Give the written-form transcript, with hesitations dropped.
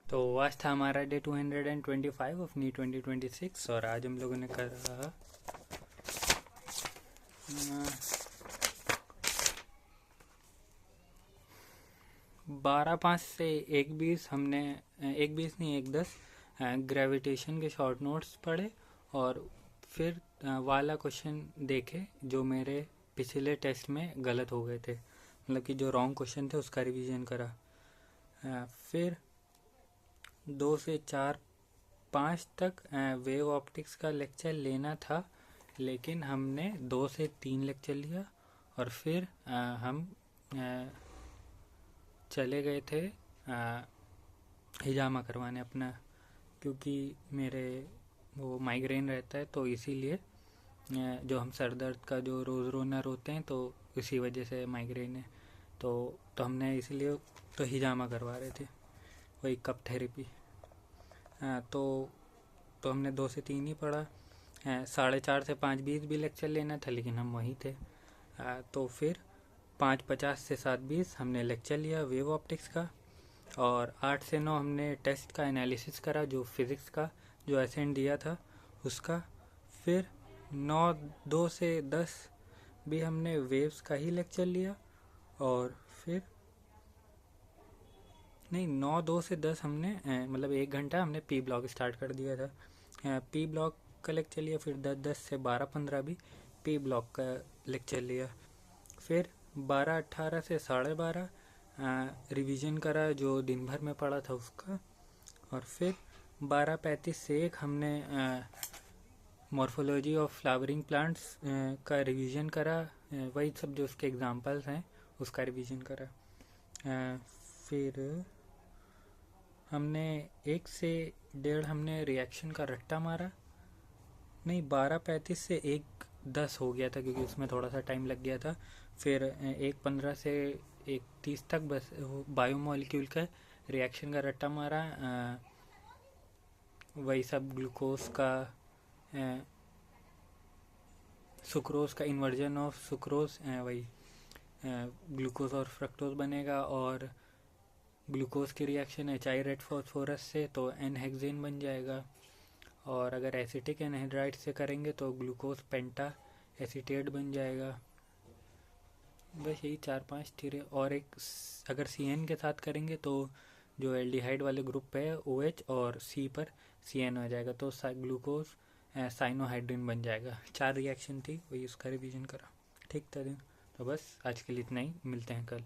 तो आज था हमारा डे 225 ऑफ नी 2026 और आज हम लोगों ने करा 12:05 से 1:20 हमने 1:20 नहीं 1:10 ग्रेविटेशन के शॉर्ट नोट्स पढ़े और फिर वाला क्वेश्चन देखे जो मेरे पिछले टेस्ट में गलत हो गए थे, मतलब कि जो रॉन्ग क्वेश्चन थे उसका रिवीजन करा। फिर 2 से 4 5 तक वेव ऑप्टिक्स का लेक्चर लेना था, लेकिन हमने 2 से 3 लेक्चर लिया और फिर हम चले गए थे हिजामा करवाने अपना, क्योंकि मेरे वो माइग्रेन रहता है, तो इसीलिए जो हम सर दर्द का जो रोज़ रोना रोते हैं तो इसी वजह से माइग्रेन है, तो हमने इसीलिए तो हिजामा करवा रहे थे, वही कप थेरेपी। तो हमने 2 से 3 ही पढ़ा। 4:30 से 5:20 भी लेक्चर लेना था, लेकिन हम वहीं थे। तो फिर 5:50 से 7:20 हमने लेक्चर लिया वेव ऑप्टिक्स का, और 8 से 9 हमने टेस्ट का एनालिसिस करा, जो फिज़िक्स का जो असाइन दिया था उसका। फिर 2 से 10 भी हमने वेव्स का ही लेक्चर लिया, और फिर नहीं 2 से 10 हमने मतलब 1 घंटा हमने पी ब्लॉक स्टार्ट कर दिया था। पी ब्लॉक का लेक्चर लिया, फिर 10 से 12-15 भी पी ब्लॉक का लेक्चर लिया। फिर 12:18 से 12:30 रिवीजन करा जो दिन भर में पढ़ा था उसका, और फिर 12:35 से 1 हमने मॉर्फोलॉजी ऑफ फ्लावरिंग प्लांट्स का रिवीजन करा, वही सब जो उसके एग्जांपल्स हैं उसका रिवीजन करा। फिर हमने 1 से 1:30 हमने रिएक्शन का रट्टा मारा, नहीं 12:35 से 1:10 हो गया था क्योंकि उसमें थोड़ा सा टाइम लग गया था। फिर 1:15 से 1:30 तक बस बायोमोलिक्यूल का रिएक्शन का रट्टा मारा, वही सब ग्लूकोज का सुक्रोज का इन्वर्जन ऑफ सुक्रोज, वही ग्लूकोज और फ्रक्टोज बनेगा, और ग्लूकोज की रिएक्शन HI रेड फॉस्फोरस से तो एनहेक्सेन बन जाएगा, और अगर एसिटिक एनहाइड्राइड से करेंगे तो ग्लूकोज पेंटा एसीटेट बन जाएगा। बस यही 4-5 थ्योरी, और एक अगर CN के साथ करेंगे तो जो एल्डिहाइड वाले ग्रुप है OH और C पर CN हो जाएगा, तो ग्लूकोज साइनोहाइड्रिन बन जाएगा। 4 रिएक्शन थी, वही उसका रिवीजन करा। ठीक था दिन, तो बस आज के लिए इतना ही, मिलते हैं कल।